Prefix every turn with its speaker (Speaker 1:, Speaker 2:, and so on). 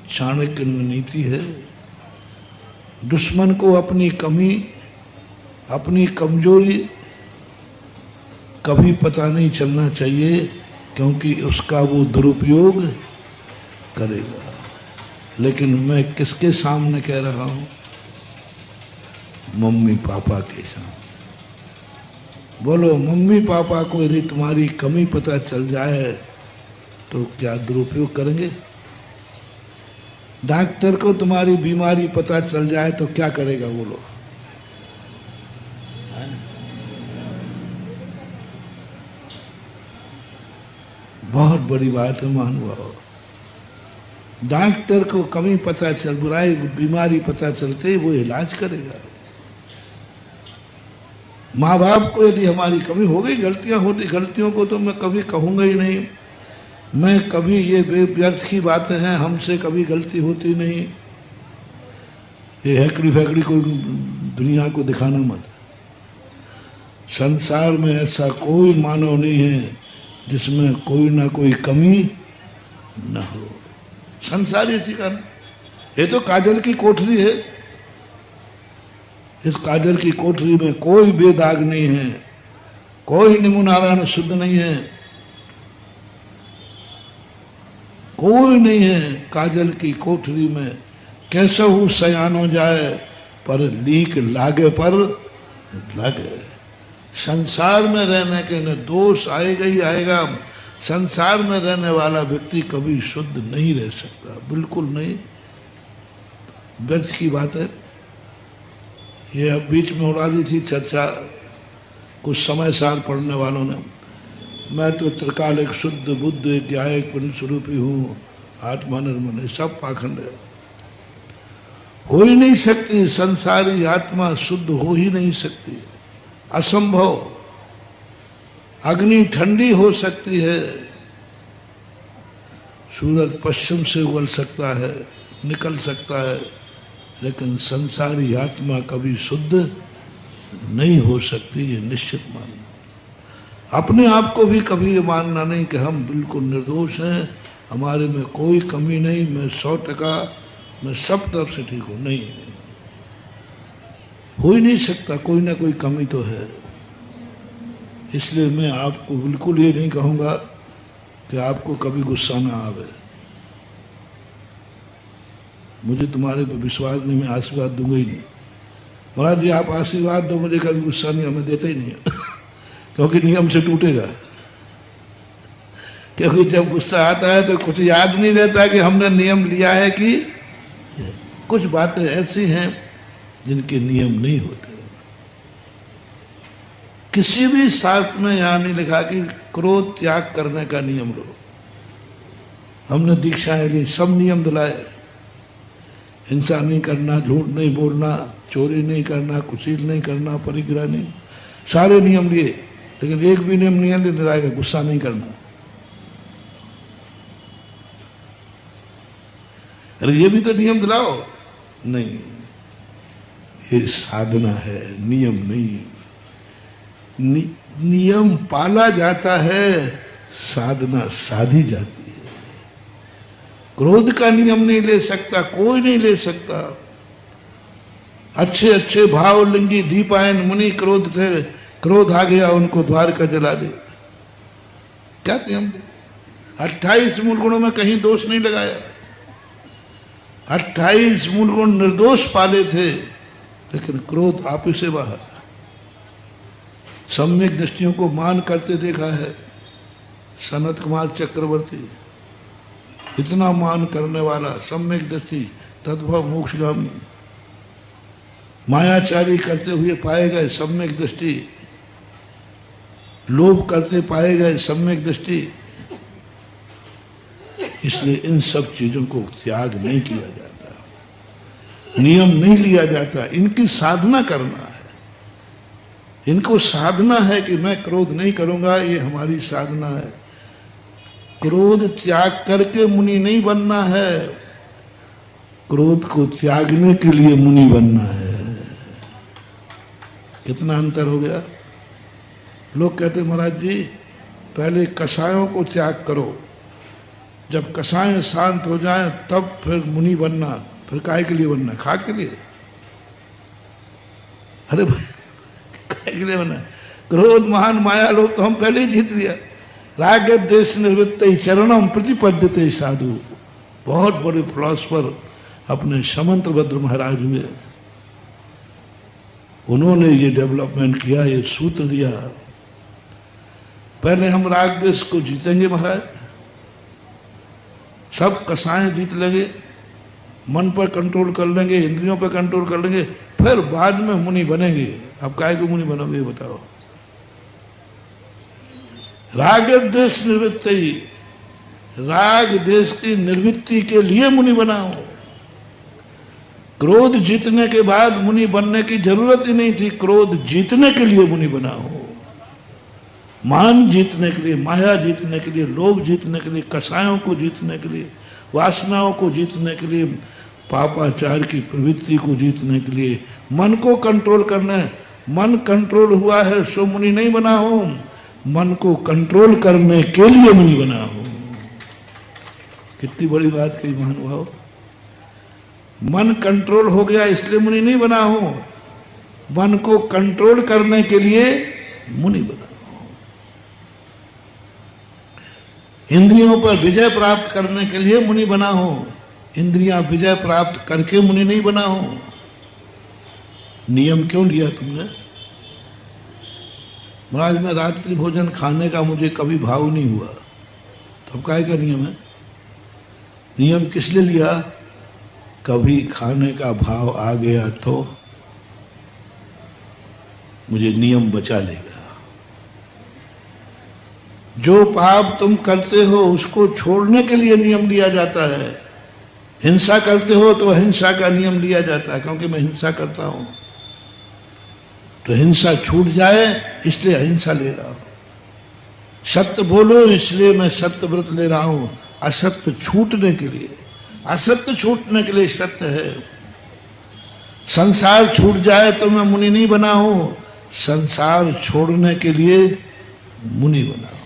Speaker 1: चाणक्य नीति है। दुश्मन को अपनी कमी, अपनी कमजोरी कभी पता नहीं चलना चाहिए, क्योंकि उसका वो दुरुपयोग करेगा। लेकिन मैं किसके सामने कह रहा हूँ? मम्मी पापा के सामने। बोलो, मम्मी पापा को यदि तुम्हारी कमी पता चल जाए तो क्या दुरुपयोग करेंगे? डॉक्टर को तुम्हारी बीमारी पता चल जाए तो क्या करेगा? बोलो। बहुत बड़ी बात है महानुभाव। डॉक्टर को कमी पता चल, बुराई बीमारी पता चलते ही वो इलाज करेगा। माँ बाप को यदि हमारी कमी हो गई, गलतियां होती, गलतियों को तो मैं कभी कहूँगा ही नहीं। मैं कभी, ये व्यर्थ की बातें हैं, हमसे कभी गलती होती नहीं। ये हैकड़ी फैकड़ी को दुनिया को दिखाना मत। संसार में ऐसा कोई मानव नहीं है जिसमें कोई ना कोई कमी न हो। संसार इसी का ना। ये तो काजल की कोठरी है। इस काजल की कोठरी में कोई बेदाग नहीं है, कोई निमुनारायण शुद्ध नहीं है, कोई नहीं है। काजल की कोठरी में कैसे हूँ सयानो जाए, पर लीक लागे पर लगे। संसार में रहने के न दोष आएगा ही आएगा। संसार में रहने वाला व्यक्ति कभी शुद्ध नहीं रह सकता, बिल्कुल नहीं। व्यर्थ की बात है। ये अब बीच में उड़ा दी थी चर्चा कुछ समय सार पढ़ने वालों ने। मैं तो त्रिकाल एक शुद्ध बुद्ध एक न्यायिक स्वरूपी हूँ, आत्मा निर्मल, सब पाखंड है। हो ही नहीं सकती संसारी आत्मा शुद्ध, हो ही नहीं सकती, असंभव। अग्नि ठंडी हो सकती है, सूरज पश्चिम से उगल सकता है, निकल सकता है, लेकिन संसारी आत्मा कभी शुद्ध नहीं हो सकती। ये निश्चित मानना। अपने आप को भी कभी ये मानना नहीं कि हम बिल्कुल निर्दोष हैं, हमारे में कोई कमी नहीं, मैं 100%, मैं सब तरफ से ठीक हूँ। नहीं, नहीं, हो ही नहीं सकता। कोई ना कोई कमी तो है। इसलिए मैं आपको बिल्कुल ये नहीं कहूँगा कि आपको कभी गुस्सा ना आवे। मुझे तुम्हारे पर विश्वास नहीं, मैं आशीर्वाद दूंगा ही नहीं। महाराज जी आप आशीर्वाद दो, मुझे कभी गुस्सा नहीं, हमें देते ही नहीं क्योंकि नियम से टूटेगा। क्योंकि जब गुस्सा आता है तो कुछ याद नहीं रहता कि हमने नियम लिया है कि कुछ बातें ऐसी हैं जिनके नियम नहीं होते। किसी भी शास्त्र में यहाँ नहीं लिखा कि क्रोध त्याग करने का नियम लो। हमने दीक्षाएं ली, सब नियम दिलाए। हिंसा नहीं करना, झूठ नहीं बोलना, चोरी नहीं करना, कुशील नहीं करना, परिग्रह नहीं, सारे नियम लिए। लेकिन एक भी नियम नहीं दिलाएगा, गुस्सा नहीं करना। अरे ये भी तो नियम दिलाओ। नहीं, ये साधना है, नियम नहीं। नियम पाला जाता है, साधना साधी जाती है। क्रोध का नियम नहीं ले सकता, कोई नहीं ले सकता। अच्छे अच्छे भावलिंगी दीपायन मुनि क्रोध थे, क्रोध आ गया उनको द्वारका जला दे। क्या नियम? 28 मूल गुणों में कहीं दोष नहीं लगाया। 28 मूल गुण निर्दोष पाले थे, लेकिन क्रोध आप ही से बाहर। सम्यक दृष्टियों को मान करते देखा है। सनत कुमार चक्रवर्ती इतना मान करने वाला, सम्यक दृष्टि, तद्भव मोक्षगामी। मायाचारी करते हुए पाए गए सम्यक दृष्टि, लोभ करते पाए गए सम्यक दृष्टि। इसलिए इन सब चीजों को त्याग नहीं किया जाता, नियम नहीं लिया जाता। इनकी साधना करना है। इनको साधना है कि मैं क्रोध नहीं करूंगा, ये हमारी साधना है। क्रोध त्याग करके मुनि नहीं बनना है, क्रोध को त्यागने के लिए मुनि बनना है। कितना अंतर हो गया। लोग कहते महाराज जी पहले कषायों को त्याग करो, जब कसाएं शांत हो जाएं तब फिर मुनि बनना। फिर काय के लिए बनना? खा के लिए? अरे भाई काय के लिए बनना? क्रोध महान माया लोग तो हम पहले ही जीत लिया। राग देश निर्वृत्त चरणम प्रतिपद्यते साधु, बहुत बड़े फिलोसफर अपने समंतभद्र महाराज हुए, उन्होंने ये डेवलपमेंट किया, ये सूत्र दिया। पहले हम राग देश को जीतेंगे महाराज, सब कसाएं जीत लेंगे, मन पर कंट्रोल कर लेंगे, इंद्रियों पर कंट्रोल कर लेंगे, फिर बाद में मुनि बनेंगे। अब काहे को मुनि बनोगे ये बताओ? राग देश निवृत्ति, राग देश की निर्वृत्ति के लिए मुनि बनाओ। क्रोध जीतने के बाद मुनि बनने की जरूरत ही नहीं थी, क्रोध जीतने के लिए मुनि बनाओ। मान जीतने के लिए, माया जीतने के लिए, लोभ जीतने के लिए, कसायों को जीतने के लिए, वासनाओं को जीतने के लिए, पापाचार की प्रवृत्ति को जीतने के लिए मन को कंट्रोल करना है। मन कंट्रोल हुआ है सो मुनि नहीं बना हो, मन को कंट्रोल करने के लिए मुनि बना हो। कितनी बड़ी बात कही महानुभाव। मन कंट्रोल हो गया इसलिए मुनि नहीं बना हो, मन को कंट्रोल करने के लिए मुनि बना हो। इंद्रियों पर विजय प्राप्त करने के लिए मुनि बना हो, इंद्रियां विजय प्राप्त करके मुनि नहीं बना हो। नियम क्यों लिया तुमने? महाराज मैं रात्रि भोजन खाने का मुझे कभी भाव नहीं हुआ, तब काहे का नियम है? नियम किस लिए लिया? कभी खाने का भाव आ गया तो मुझे नियम बचा लेगा। जो पाप तुम करते हो उसको छोड़ने के लिए नियम लिया जाता है। हिंसा करते हो तो हिंसा का नियम लिया जाता है, क्योंकि मैं हिंसा करता हूं तो हिंसा छूट जाए इसलिए अहिंसा ले रहा हूं। सत्य बोलो इसलिए मैं सत्य व्रत ले रहा हूं, असत्य छूटने के लिए, असत्य छूटने के लिए सत्य है। संसार छूट जाए तो मैं मुनि नहीं बना हूं, संसार छोड़ने के लिए मुनि बना।